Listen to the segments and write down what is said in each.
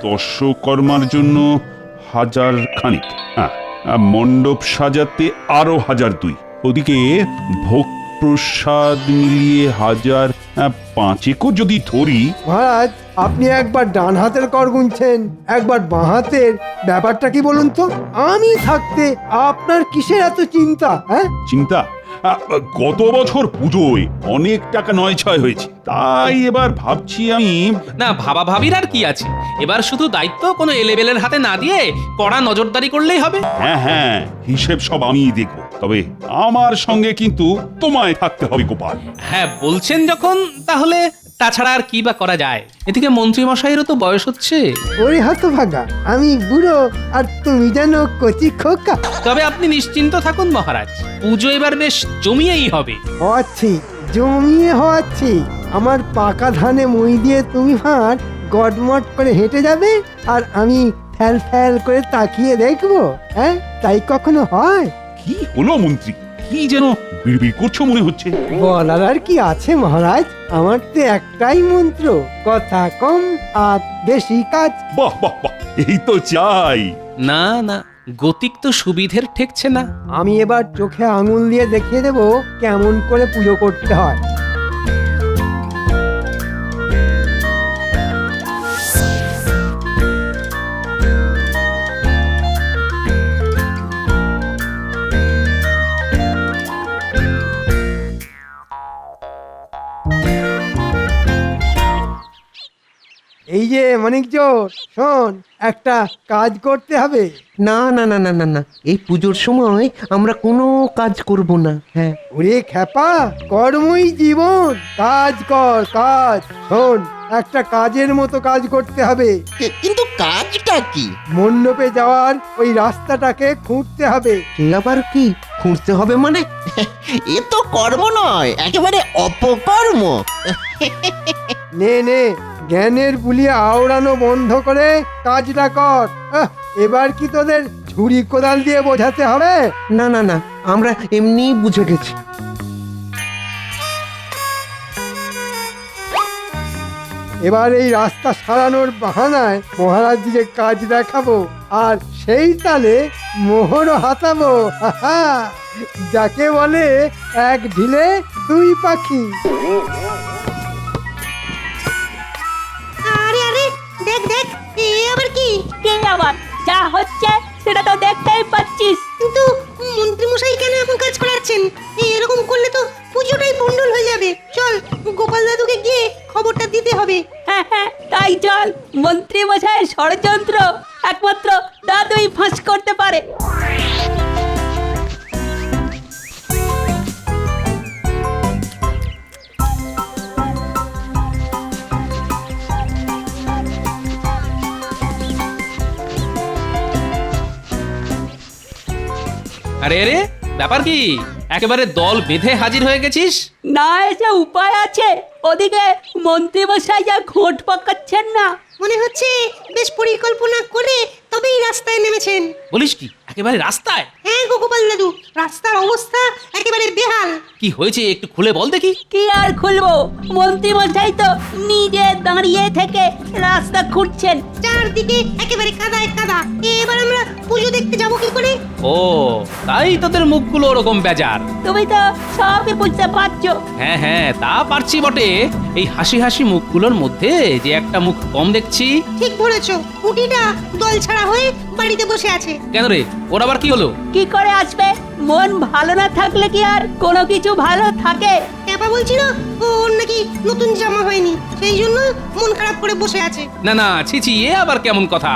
দর্শকর্মার জন্য 1000 খানিক, হ্যাঁ, মণ্ডপ সাজাতে আরো 1002, ওদিকে ভোগ প্রসাদ মিলিয়ে 1005 যদি ধরি। মহারাজ, আপনি একবার ডান হাতের কর গুনছেন, একবার বাঁ হাতের। ব্যাপারটা কি বলুন তো? আমি থাকতে আপনার কিসের এত চিন্তা? হ্যাঁ, চিন্তা? গত বছর পুজোয় অনেক টাকা নয় ছয় হয়েছে, তাই এবার ভাবছি আমি। না, ভাবা ভাবির আর কি আছে, এবার শুধু দায়িত্ব কোনো এলেবেলের হাতে না দিয়ে কড়া নজরদারি করলেই হবে। হ্যাঁ হ্যাঁ, হিসেব সব আমিই দেখবো, তবে আমার সঙ্গে কিন্তু তোমায় থাকতে হবে গোপাল। হ্যাঁ বলছেন যখন, তাহলে তাছাড়া আর কি বা করা যায়। এদিকে মন্ত্রী মশাইয়েরও তো বয়স হচ্ছে। ওরে হতভাগা, আমি বুড়ো আর তুমি যেন কচি খোকা। তবে আপনি নিশ্চিন্ত থাকুন মহারাজ, পুজো এবার বেশ জমিয়েই হবে। হওয়াচ্ছি, জমিয়ে হওয়াচ্ছি। আমার পাকা ধানে মই দিয়ে তুমি ভাঁড় গটমট করে হেঁটে যাবে, আর আমি ফ্যাল ফ্যাল করে তাকিয়ে দেখবো। হ্যাঁ, তাই কখনো হয়? কি হলো মন্ত্রী, কি যেন বিড়বিড় করছো মনে হচ্ছে। বলার আর কি আছে মহারাজ, আমার তো একটাই মন্ত্র, কথা কম আর বেশি কাজ। বাহ বাহ বাহ, এই তো চাই। না না, গতিক তো সুবিধের ঠেকছে না। আমি এবার চোখে আঙুল দিয়ে দেখিয়ে দেবো কেমন করে পুজো করতে হয়। এই যে মানিকজ, শোন, একটা কাজ করতে হবে। না না না না না না, এই পুজোর সময় আমরা কোনো কাজ করব না। হ্যাঁ, ওরে খ্যাপা, কর্মই জীবন, কাজ কর কাজ। শোন, একটা কাজের মতো কাজ করতে হবে। কিন্তু কাজটা কি? মণ্ডপে যাওয়ার ওই রাস্তাটাকে খুঁড়তে হবে। সে আবার কি খুঁড়তে হবে মানে? এ তো কর্ম নয়, একেবারে অপকর্ম। নে নে, জ্ঞানের বুলিয়ে আওড়ানো বন্ধ করে কাজটা কর। এবার কি তোদের ছুরি কোদাল দিয়ে বোঝাতে হবে? না না না, আমরা এমনি বুঝে গেছি। এবার এই রাস্তা সারানোর বাহানায় মহারাজজিকে কাজ দেখাবো, আর সেই তালে মোহরও হাতাবো। হাহা, যাকে বলে এক ঢিলে দুই পাখি। আরে আরে, দেখ দেখ, এ আবার কি? কে আবার? যা হচ্ছে সেটা তো দেখতেই পাচ্ছিস। কিন্তু মন্ত্রী মশাই কেন এমন কাজ করাচ্ছেন? এরকম করলে তো পুজোটাই ভণ্ডুল হয়ে যাবে। চল, গোপাল দাদুকে গিয়ে খবরটা দিতে হবে। হ্যাঁ হ্যাঁ, তাই চল। মন্ত্রী মশাইয়ের ষড়যন্ত্র একমাত্র দাদুই ফাঁস করতে পারে। আরে আরে, ব্যাপার কি? একেবারে দল বেঁধে হাজির হয়ে গেছিস? না এসে উপায় আছে? ওদিকে মন্ত্রী মশাই যা ঘোট পাকাচ্ছেন না। মনে হচ্ছে বেশ পরিকল্পনা করে তবেই রাস্তায় নেমেছেন। বলিস কি, একেবারে রাস্তায়? হ্যাঁ গো গোপাল দাদু, রাস্তার অবস্থা একেবারে বেহাল। কি হয়েছে একটু খুলে বল দেখি। কি আর খুলবো, মন্ত্রী মশাই তো নিজে দাঁড়িয়ে থেকে রাস্তা খুঁড়ছেন। চারদিকে একেবারে কাদায় কাদা। এবার আমরা পুজো দেখতে যাব কি করে? ও, তাই তোদের মুখগুলো ওরকম বেজার। তুমি তো সবই বুঝতে পারছো। হ্যাঁ হ্যাঁ, তা পারছি বটে। এই হাসি হাসি মুখগুলোর মধ্যে যে একটা মুখ কম দেখছি। ঠিক বলেছো, পুটিটা দল ছাড়া হয়ে বাড়িতে বসে আছে। কেন রে, ওর আবার কি হলো? কি করে আসবে? মন ভালো না থাকলে কি আর কোনো কিছু ভালো থাকে? ক্যাপা বলছিল ওর নাকি নতুন জামা হয়নি, সেই জন্য মন খারাপ করে বসে আছে। না না, ছি ছি, এ আবার কেমন কথা?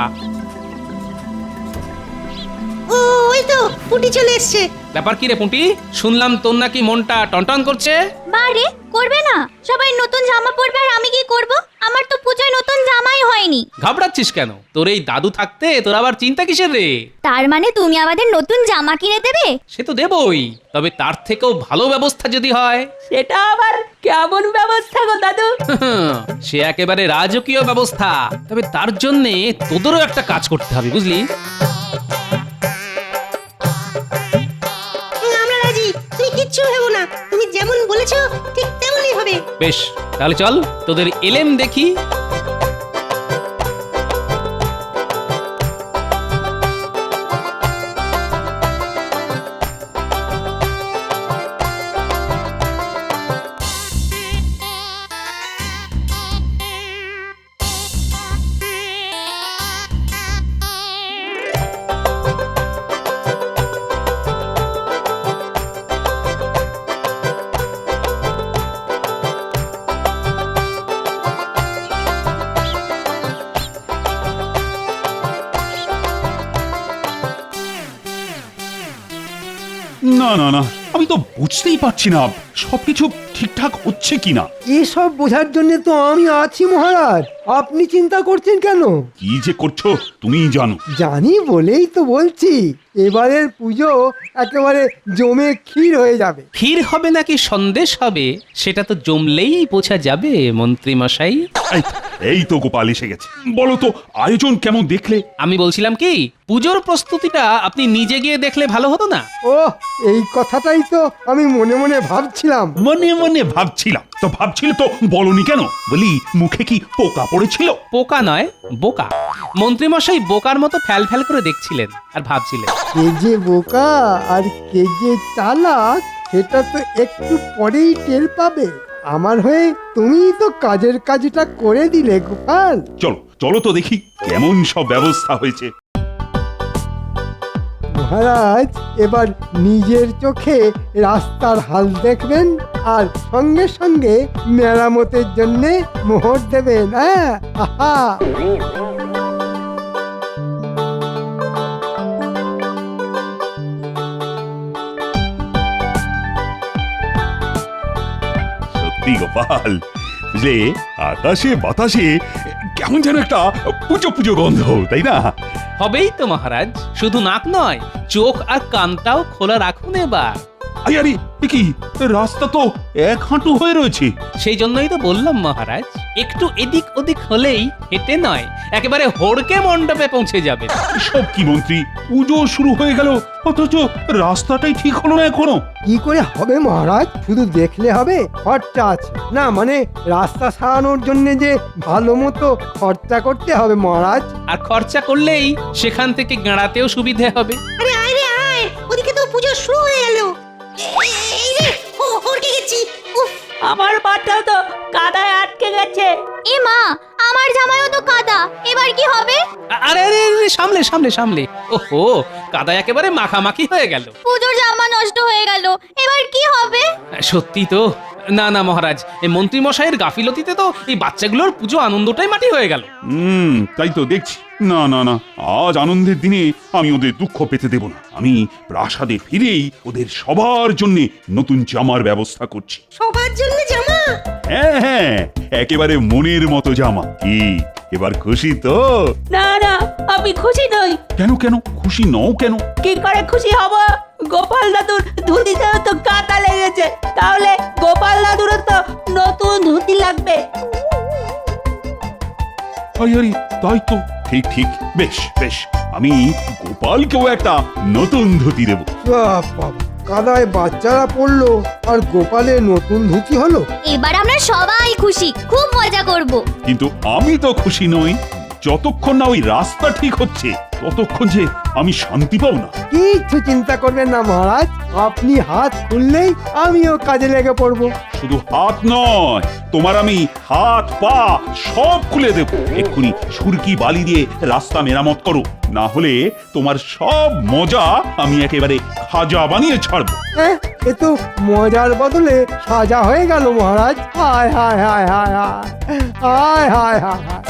ও, ওই তো পুটি চলে এসছে। ব্যাপার কি রে পুঁটি, শুনলাম তোর নাকি মনটা টনটন করছে। বারে করবে না, সবাই নতুন জামা পরবে আর আমি কি করব? আমার তো পূজায় নতুন জামাই হয়নি। ঘাবড়াচ্ছিস কেন? তোর এই দাদু থাকতে তোর আবার চিন্তা কিসের রে? তার মানে তুমি আমাদের নতুন জামা কিনে দেবে? সে তো দেবই, তবে তার থেকেও ভালো ব্যবস্থা যদি হয়। সেটা আবার কেমন ব্যবস্থা গো দাদু? সে একেবারে রাজকীয় ব্যবস্থা। তবে তার জন্য তোদেরও একটা কাজ করতে হবে, বুঝলি? আমরা রাজি, তুই কিচ্ছু ভেবো না, তুমি যেমন বলেছো ঠিক তেমনই হবে। বেশ, তাহলে চল তোদের এলেম দেখি। না না না, আমি তো বুঝতেই পারছি না সবকিছু ঠিকঠাক হচ্ছে কিনা। এসব বোঝার জন্য তো আমি আছি মহারাজ, আপনি চিন্তা করছেন কেন? কি যে করছো তুমিই জানো। জানি বলেই তো বলছি, এবারের পুজো একেবারে জমে ক্ষীর হয়ে যাবে। ক্ষীর হবে নাকি সন্দেশ হবে সেটা তো জমলেই বোঝা যাবে মন্ত্রী মশাই। এই তো গোপাল এসে গেছে, বলো তো আয়োজন কেমন দেখলে? আমি বলছিলাম কি, পুজোর প্রস্তুতিটা আপনি নিজে গিয়ে দেখলে ভালো হতো না? ও, এই কথাটাই তো আমি মনে মনে ভাবছিলাম। মনে মনে ভাবছিলাম, তো ভাবছিলে তো বলনি কেন? বলি মুখে কি পোকা পড়েছিল? পোকা নয়, বোকা। মন্ত্রী মশাই বোকার মতো ফ্যাল ফ্যাল করে দেখছিলেন আর ভাবছিলেন। কে যে বোকা আর কে যে চালাক সেটা তো একটু পরেই টের পাবে। আমার হয়ে তুমিই তো কাজের কাজটা করে দিলে গোপাল। চলো চলো তো দেখি কেমন সব ব্যবস্থা হয়েছে। মহারাজ এবার নিজের চোখে রাস্তার হাল দেখবেন আর সঙ্গে সঙ্গে মেরামতের জন্য মোহর দেবেন। হ্যাঁ, আহা। সত্যি গোপাল, বুঝলে আকাশে বাতাসে কেমন যেন একটা পুজো পুজো গন্ধ, তাই না? হবেই তো মহারাজ, শুধু নাক নয়, চোখ আর কানটাও খোলা রাখুন এবার। আরে কি রাস্তা তো এক হাঁটু হয়ে রয়েছে। সেই জন্যই তো বললাম মহারাজ, একটু এদিক ওদিক হলেই হেঁটে নয়, একেবারে হড়কে মণ্ডপে পৌঁছে যাবে। সব কি মন্ত্রী, পুজো শুরু হয়ে গেল অথচ রাস্তাটাই ঠিক হলো না এখনো। কি করে হবে মহারাজ? শুধু দেখলে হবে? খরচা আছে না, মানে রাস্তা সারানোর জন্য যে ভালো মতো খরচা করতে হবে মহারাজ। আর খরচা করলেই সেখান থেকে গাঁড়াতেও সুবিধে হবে। আরে আয় রে আয়, ওদিকে তো পুজো শুরু হয়ে গেল। এই রে, হড়কে গেছি। উফ, আমার পাটাও তো কাদায় আটকে গেছে। এ মা, আমার জামাইও তো কাদা, এবার কি হবে? আরে আরে আরে, সামলে সামলে সামলে। ওহো, কাদা একেবারে মাখামাখি হয়ে গেল। পুজোর জামা নষ্ট হয়ে গেল, এবার কি হবে? সত্যি তো। না না মহারাজ, এই মন্ত্রী মশাইয়ের গাফিলতিতে তো এই বাচ্চাগুলোর পুজো আনন্দটাই মাটি হয়ে গেল। তাই তো দেখছি। না না না, আজ আনন্দের দিনে আমি ওদের দুঃখ পেতে দেব না। আমি প্রাসাদে ফিরেই ওদের সবার জন্য নতুন জামার ব্যবস্থা করছি। সবার জন্য জামা? হ্যাঁ হ্যাঁ, একেবারে মনের মতো জামা। কি এবার খুশি তো? না না, আমি খুশি নই। কেন কেন খুশি নও কেন? কি করে খুশি হব? গোপাল দাদুর ধুতিতেও তো কাঁটা লেগেছে, তাহলে গোপাল দাদুরও তো নতুন ধুতি লাগবে। আরে তাই তো, ঠিক ঠিক, বেশ বেশ, আমি গোপালকেও একটা নতুন ধুতি দেব। বাবা, কাদায় বাচ্চারা পড়লো আর গোপালের নতুন ধুতি হলো। এবার আমরা সবাই খুশি, খুব মজা করব। কিন্তু আমি তো খুশি নই। যতক্ষণ না ওই রাস্তা ঠিক হচ্ছে ততক্ষণ যে আমি শান্তি পাবো না। কিচ্ছু চিন্তা করবেন না মহারাজ, আপনি হাত খুললেই আমিও কাজে লেগে পড়বো। শুধু হাত নয়, তোমার আমি হাত পা সব খুলে দেব। এক্ষুনি সুরকি বালি দিয়ে রাস্তা মেরামত করো, না হলে তোমার সব মজা আমি একেবারে খাজা বানিয়ে ছাড়বো। হ্যাঁ, এ তো মজার বদলে সাজা হয়ে গেল মহারাজ। হায় হায় হায় হায় হায় হায় হায় হায় হায়।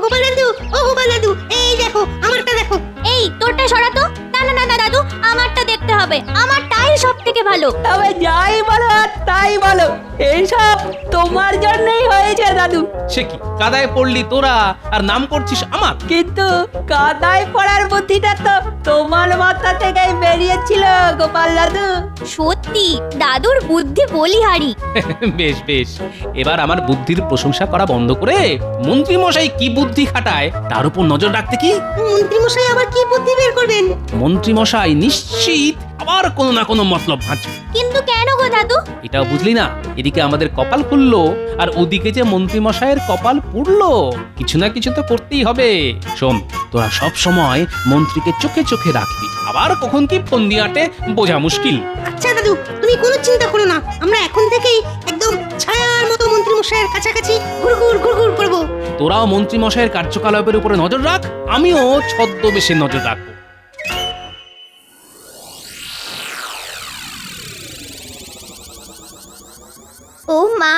গোপাল দাদু, ও গোপাল দাদু, এই দেখো আমারটা দেখো। এই তোরটা সরাতো। না না না না দাদু, আমারটা দেখতে হবে, আমারটাই তোরাই সব থেকে ভালো। তবে যাই বলো আর তাই বলো, এইসব তোমার জন্যই হয়েছে দাদু। সে কি কাদায় পড়লি তোরা আর নাম করছিস আমার? কিন্তু কাদায় পড়ার বুদ্ধিটা তো তোমার মাথা থেকেই বেরিয়েছিল গোপাল দাদু। সত্যি দাদুর বুদ্ধি বলিহারি। বেশ বেশ, এবার আমার বুদ্ধির প্রশংসা করা বন্ধ করে মন্ত্রী মশাই কি বুদ্ধি খাটায় তার উপর নজর রাখতে কি? মন্ত্রী মশাই আবার কি বুদ্ধি বের করবেন? মন্ত্রী মশাই নিশ্চিত আবার কোনো না কোনো মতলব ভাঁজবে। কিন্তু কেন গো দাদু? এটাও বুঝলি না? এদিকে আমাদের কপাল খুললো আর ওদিকে যে মন্ত্রী মশাইয়ের কপাল পুড়লো। কিছু না কিছু তো করতেই হবে। শোন, তোরা সব সময় মন্ত্রীকে চোখে চোখে রাখবি, আবার কখন কি ফোন দিয়ে আটে বোঝা মুশকিল। আচ্ছা দাদু, তুমি কোনো চিন্তা করো না, আমরা এখন থেকেই একদম ছায়ার মতো মন্ত্রী মশাইয়ের কাছাকাছি ঘুরঘুর ঘুরঘুর করবো। তোরাও মন্ত্রী মশাইয়ের কার্যকলাপের উপরে নজর রাখ, আমিও ছদ্মবেশে নজর রাখবো। ও মা,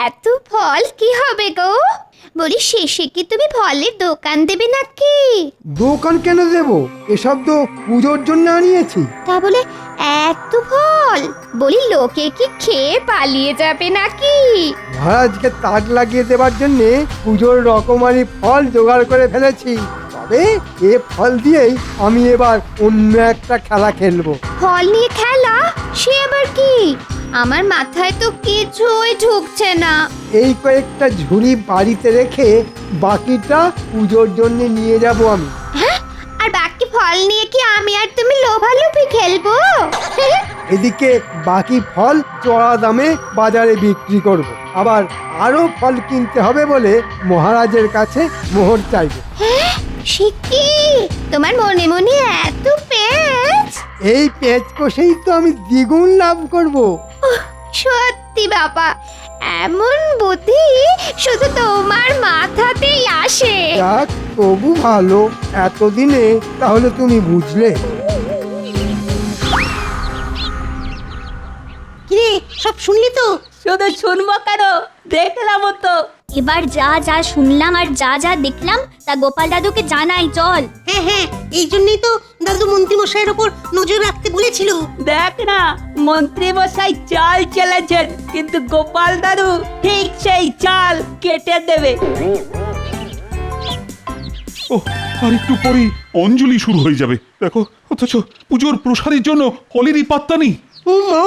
এত ফল কি হবে গো? বলি শেষে কি তুমি ফলের দোকান দেবে নাকি? দোকান কেন দেব? এসব তো পুজোর জন্য আনিয়েছি। তা বলে এত ফল? বলি লোকে কি খেয়ে পালিয়ে যাবে নাকি? মহারাজকে তাক লাগিয়ে দেবার জন্য পুজোর রকমারি ফল জোগাড় করে ফেলেছি। তবে এ ফল দিয়েই আমি এবার অন্য একটা খেলা খেলবো। ফল নিয়ে খেলা? সে আবার কি? আমার মাথায় তো কিছুই ঢুকছে না। এই কয়েকটা ঝুড়ি বাড়িতে রেখে বাকিটা পুজোর জন্য নিয়ে যাব আমি। হ্যাঁ? আর বাকি ফল নিয়ে কি আমি আর তুমি লোভালোভি খেলবো? এদিকে বাকি ফল চড়া দামে বাজারে বিক্রি করব। আবার আরো ফল কিনতে হবে বলে মহারাজের কাছে মোহর চাইব। হ্যাঁ? সে কি? তোমার মনে মনে এত পেঁচ? এই পেঁচ কষেই তো আমি দ্বিগুণ লাভ করব। সত্যি বাবা, এমন বুদ্ধি শুধু তোমার মাথাতেই আসে। যাক, তবু ভালো, এতদিনে তাহলে তুমি বুঝলে। কিরে, সব শুনলি তো? শুধু শুনবো কেন, দেখলামও তো। এবার যা যা শুনলাম আর যা যা দেখলাম তা গোপাল দাদুকে জানাই, চল। হ্যাঁ হ্যাঁ, এই জন্যই তো দাদু মন্ত্রী মশাইয়ের ওপর নজর রাখতে বলেছিল। দেখ না, মন্ত্রী মশাই চাল চেলেছেন, কিন্তু গোপাল দাদু ঠিক সেই চাল কেটে দেবে। ও, আর একটু পরেই অঞ্জলি শুরু হয়ে যাবে দেখো, অথচ পুজোর প্রসাদের জন্য ফলেরই পাত্তা নেই। ও মা,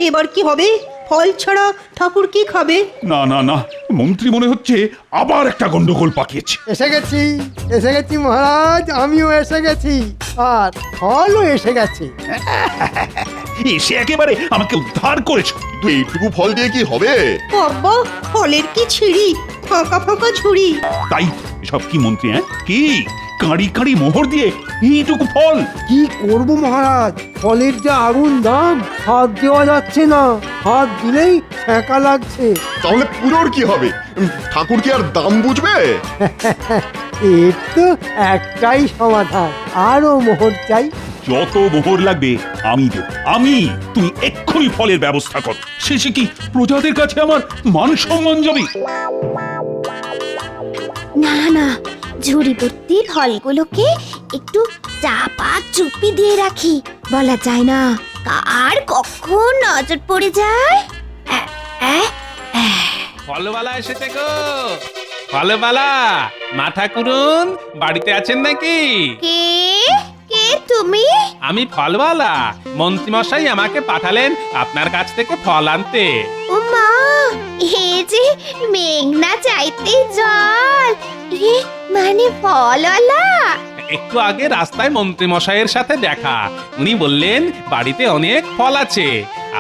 এবার কি হবে? ফল ছাড়া ঠাকুর কি খাবে? না না না, মন্ত্রী মনে হচ্ছে আবার একটা গন্ডগোল পাকিয়েছে। এসে গেছি, এসে গেছি মহারাজ, আমিও এসে গেছি, আর ফলও এসে গেছে। এসে একেবারে আমাকে উদ্ধার করেছো। কিন্তু এইটুকু ফল দিয়ে কি হবে? বাবা, ফলের কি ছিঁড়ি, ফাঁকা ফাঁকা ঝুড়ি। তাই সব কি মন্ত্রী, হ্যাঁ কি কাঁড়ি কাঁড়ি মোহর দিয়ে এইটুকু ফল? কি করব মহারাজ, ফলের যা আগুন দাম, হাত দেওয়া যাচ্ছে না, হাত দিলেই ঠেকা লাগছে। তাহলে পুজোর কি হবে? ঠাকুর কি আর দাম বুঝবে? এর তো একটাই সমাধান, আরো মোহর চাই। যত মোহর লাগবে আমি দেব, আমি। তুমি এক্ষুনি ফলের ব্যবস্থা করো, শেষে কি প্রজাদের কাছে আমার মান সম্মান যাবে? না না, ঝুড়ি ভর্তি ফলগুলোকে একটু চাপা চুপি দিয়ে রাখি, বলা যায় না কার কখন নজর পড়ে যায়। ফলবালা এসেছে গো, ফলবালা। মাথা কুরুন বাড়িতে আছেন নাকি? কে কে তুমি? আমি ফলবালা, মন্ত্রী মশাই আমাকে পাঠালেন আপনার কাছ থেকে ফল আনতে। ও মা, এ যে মেঘনা চাইতে জল, এ মানে ফলওয়ালা। একটু আগে রাস্তায় মন্ত্রী মশাইয়ের সাথে দেখা, উনি বললেন বাড়িতে অনেক ফল আছে।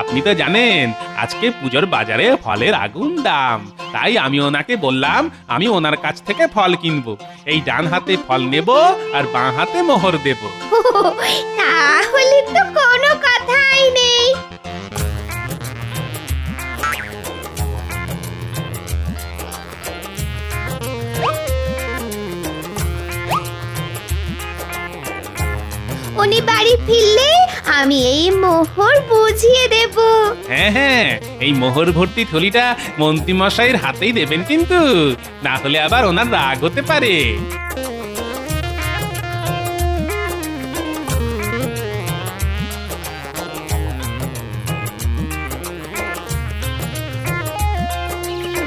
আপনি তো জানেন আজকে পুজোর বাজারে ফলের আগুন দাম, তাই আমি ওনাকে বললাম আমি ওনার কাছ থেকে ফল কিনবো। এই ডান হাতে ফল নেব আর বাঁ হাতে মোহর দেব। তাহলে তো কোনো কথাই নেই। উনি বাড়ি ফিরলে আমি এই মোহর বুঝিয়ে দেব। হ্যাঁ হ্যাঁ, এই মোহর ভর্তি থলিটা মন্ত্রী মশাইয়ের হাতেই দেবেন, কিন্তু না হলে আবার ওনার রাগ হতে পারে।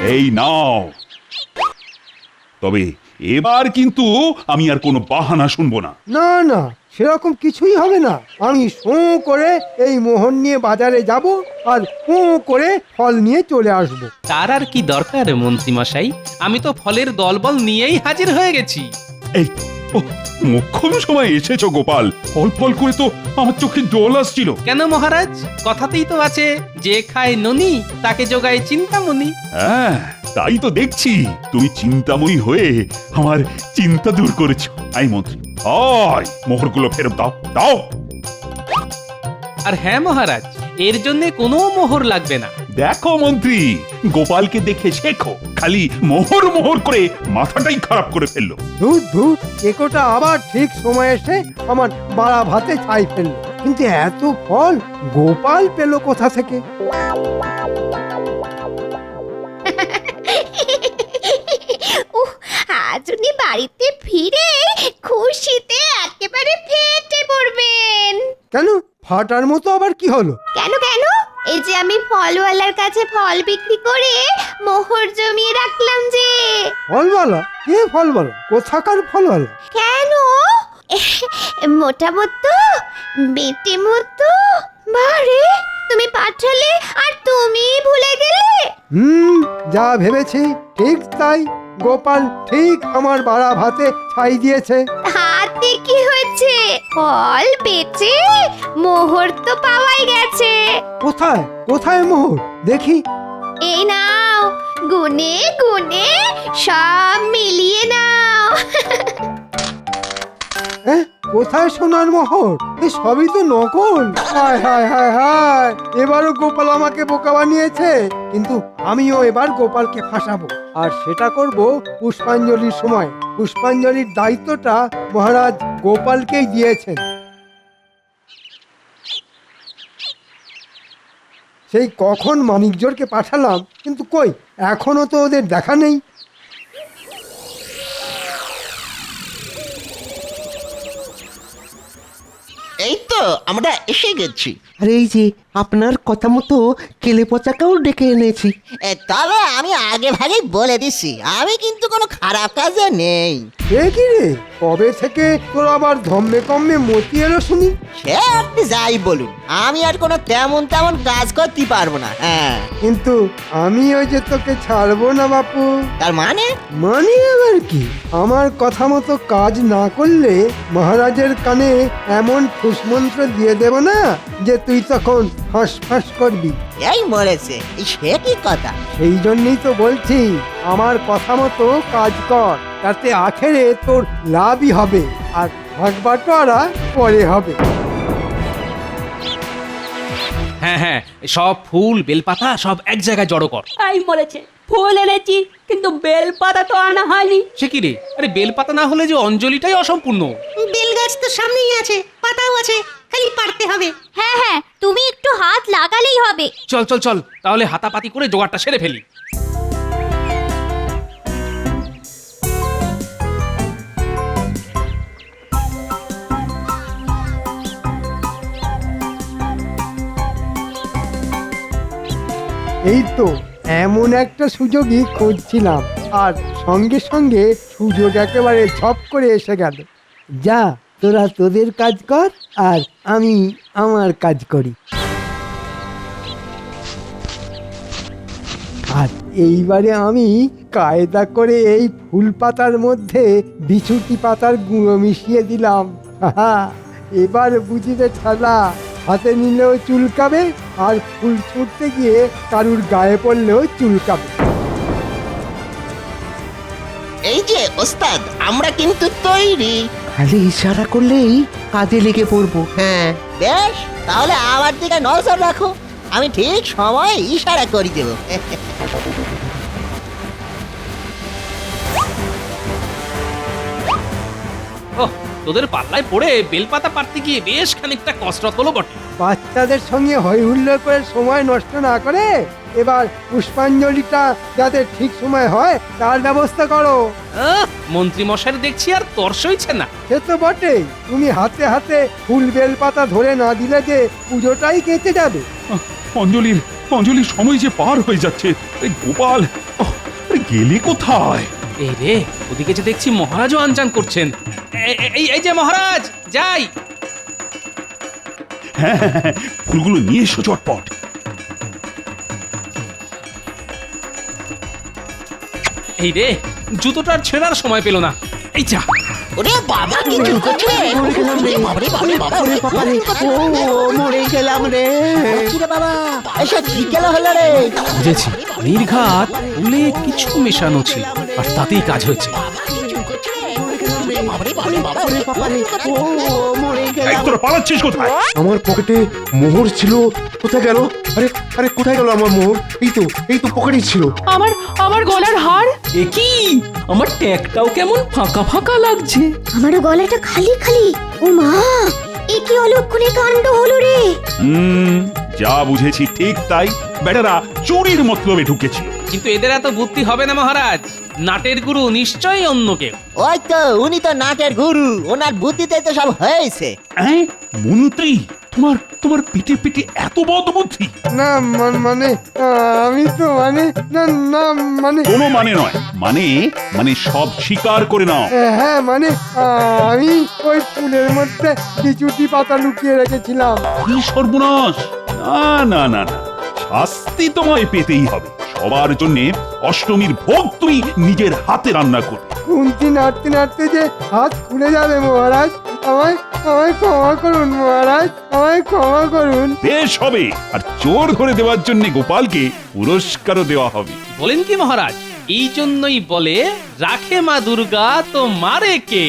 এই নাও। তবে এবার কিন্তু আমি আর কোনো বাহানা শুনবো না। না না, সেরকম কিছুই হবে না। আমি শোঁ করে এই মোহর নিয়ে বাজারে যাব আর শোঁ করে ফল নিয়ে চলে আসব। তার আর কি দরকার মন্ত্রীমশাই, আমি তো ফলের দলবল নিয়েই হাজির হয়ে গেছি। এই ও, মোক্ষম সময় এসেছো গোপাল। ফল ফল করে তো আমার চোখে জল আসছিল। কেন মহারাজ, কথাতেই তো আছে, যে খায় ননি তাকে যোগায় চিন্তামণি। হ্যাঁ, তাই তো দেখছি তুমি চিন্তাময়ী হয়ে আমার চিন্তা দূর করেছো। আই মন্ত্রী, আয় মোহরগুলো ফেরত দাও, দাও। আর হ্যাঁ মহারাজ, এর জন্য কোনো মোহর লাগবে না। দেখো মন্ত্রী, গোপালকে দেখে শেখো। খালি মোহর মোহর করে মাথাটাই খারাপ করে ফেললো। ধুর ধুর, একোটা আবার ঠিক সময় এসে আমার বাড়া ভাতে ছাই ফেললো। কিন্তু এত ফল গোপাল পেল কোথা থেকে? উহ, আজ উনি বাড়িতে ফিরে খুশিতে একেবারে ফেটে পড়বেন। কেন, ফাটার মতো আবার কি হলো? কেন কেন? এই যে আমি ফলওয়ালার কাছে ফল বিক্রি করে মোহর জমিয়ে রাখলাম যে। ফলওয়ালা? কে ফলওয়ালা? কোথাকার ফলওয়ালা? কেন? মোটা মতো, বেটে মতো। বারে, তুমি পাঠালে আর তুমি ভুলে গেলে। যা ভেবেছি ঠিক তাই। গোপাল ঠিক আমার বাড়া ভাতে ছাই দিয়েছে। হাতে কি হয়েছে? ফল বেচে মোহর তো পাওয়াই গেছে। কোথায় কোথায় মোহর দেখি? এই নাও, গুনে গুনে সব মিলিয়ে নাও। কোথায় সোনার মোহর? এ সবই তো নকল। হায় হায় হায় হায়, এবারও গোপাল আমাকে বোকা বানিয়েছে। কিন্তু আমিও এবার গোপালকে ফাঁসাবো, আর সেটা করব পুষ্পাঞ্জলির সময়। পুষ্পাঞ্জলির দায়িত্বটা মহারাজ গোপালকেই দিয়েছেন। সেই কখন মানিকজোরকে পাঠালাম, কিন্তু কই এখনো তো ওদের দেখা নেই। এই তো আমরা এসে গেছি। আর এই যে আপনার কথা মতো কেলে পচাকেও ডেকে এনেছি। তবে আমি আগে ভাগেই বলে দিছি, আমি কিন্তু কোনো খারাপ কাজে নেই। এ কি রে, কবে থেকে তোর আবার ধম্মে কম্মে মতি এলো শুনি? সে আপনি যাই বলুন, আমি আর কোনো তেমন তেমন কাজ করতে পারবো না। হ্যাঁ, কিন্তু আমি ওই যে তোকে ছাড়বো না বাপু। তার মানে? মানে আবার কি? আমার কথা মতো কাজ না করলে মহারাজের কানে এমন ফুসমন্ত্র দিয়ে দেব না যে তুই তখন হাঁসফাঁস করবি। এই মরেছে, সে কি কথা? সেই জন্যই তো বলছি, আমার কথা মতো কাজ কর, তাতে আখেরে তোর লাভই হবে, আর ভাগ বাটোয়ারা পরে হবে। হ্যাঁ হ্যাঁ, সব ফুল বেলপাতা সব এক জায়গায় জড়ো কর। এই মরেছে, ফুল এনেছি কিন্তু বেলপাতা তো আনা হয়নি। সে কি রে, আরে বেলপাতা না হলে যে অঞ্জলিটাই অসম্পূর্ণ। বেল গাছ তো সামনেই আছে, পাতাও আছে, খালি পারতে হবে। হ্যাঁ হ্যাঁ, তুমি একটু হাত লাগালেই হবে। চল চল চল, তাহলে হাতাপাতি করে জোগাড়টা সেরে ফেলি। এই তো এমন একটা সুযোগই খুঁজছিলাম, আর সঙ্গে সঙ্গে সুযোগ একেবারে ঝপ করে এসে গেল। যা, তোরা তোদের কাজ কর, আর আমি আমার কাজ করি। আর এইবারে আমি কায়দা করে এই ফুল পাতার মধ্যে বিছুটি পাতার গুঁড়ো মিশিয়ে দিলাম। হাহা, এবার বুঝিবে ঠালা, হাতে নিলেও চুলকাবে, আর ফুল ছুটতে গিয়ে কারুর গায়ে পড়লেও চুলকাবে। এই যে ওস্তাদ, আমরা কিন্তু তৈরি। খালি ইশারা করলেই কাজে লেগে পড়বো। হ্যাঁ, বেশ, তাহলে আমার দিকে নজর রাখো, আমি ঠিক সময় ইশারা করে দেব। ওহ, তোদের পাল্লায় পড়ে বেলপাতা পাড়তে গিয়ে বেশ খানিকটা কষ্ট হলো বটে। বাচ্চাদের সঙ্গে হই হুল্লোড় করে সময় নষ্ট না করে এবার পুষ্পাঞ্জলিটা যাতে ঠিক সময় হয় তার ব্যবস্থা করো। মন্ত্রী মশাইয়ের দেখছি আর তর্স হইছে না। সে তো বটেই, তুমি হাতে হাতে ফুল বেল পাতা ধরে না দিলে যে পুজোটাই কেটে যাবে। অঞ্জলির সময় যে পার হয়ে যাচ্ছে। এই গোপাল, আরে গেলি কোথায়? এই রে, ওদিকে যে দেখছি মহারাজও আনচান করছেন। এই যে মহারাজ, যাই। হ্যাঁ, ফুলগুলো নিয়ে এসো চটপট। এই রে, জুতোটার ছেঁড়ার সময় পেল না। এই যা। ওরে বাবা, কিছু করছে বাবারে বাবারে বাবারে, মরে গেলাম রে। কিরে বাবা, এসব কি গেল হলো রে? বুঝেছি, নির্ঘাত ফুলে কিছু মেশানো ছিল আর তাতেই কাজ হয়েছে। এই তোরা পালাচ্ছিস কোথায়? আমার পকেটে মোহর ছিল, কোথায় গেল? আরে আরে কোথায় গেল আমার মোহর? এই তো পকেটেই ছিল। আমার গলার হার, এ কি? আমার ট্যাগটাও কেমন ফাঁকা ফাঁকা লাগছে। আমারও গলাটা খালি খালি। ও মা, এ কি অলক্ষণে কাণ্ড হলো রে! যা বুঝেছি ঠিক তাই। বেটারা চুরির মতলবে ঢুকেছিল। কিন্তু এদের এত বুদ্ধি হবে না মহারাজ। নাটের গুরু নিশ্চয়ই অন্য কেউ। ওই তো, উনি তো নাটের গুরু, ওনার বুদ্ধিতে তো সব হয়েছে। মন্ত্রী, তোমার পিঠে পিঠে এত বদ বুদ্ধি? না মানে আমি তো মানে না মানে কোনো মানে নয়, মানে সব স্বীকার করে নাও। হ্যাঁ মানে আমি ওই ফুলের মধ্যে কিছুটি পাতা লুকিয়ে রেখেছিলাম। কি সর্বনাশ! না না, শাস্তি তোমায় পেতেই হবে। সবার জন্য অষ্টমীর ভোগ তুমি নিজের হাতে রান্না করবে। কুন্তি নাড়তে নাড়তে যে হাত খুলে যাবে মহারাজ, আমায় ক্ষমা করুন মহারাজ, আমায় ক্ষমা করুন। বেশ হবে, আর চোর ধরে দেওয়ার জন্য গোপালকে পুরস্কারও দেওয়া হবে। বলেন কি মহারাজ? এই জন্যই বলে রাখে মা দুর্গা তো মারে কে।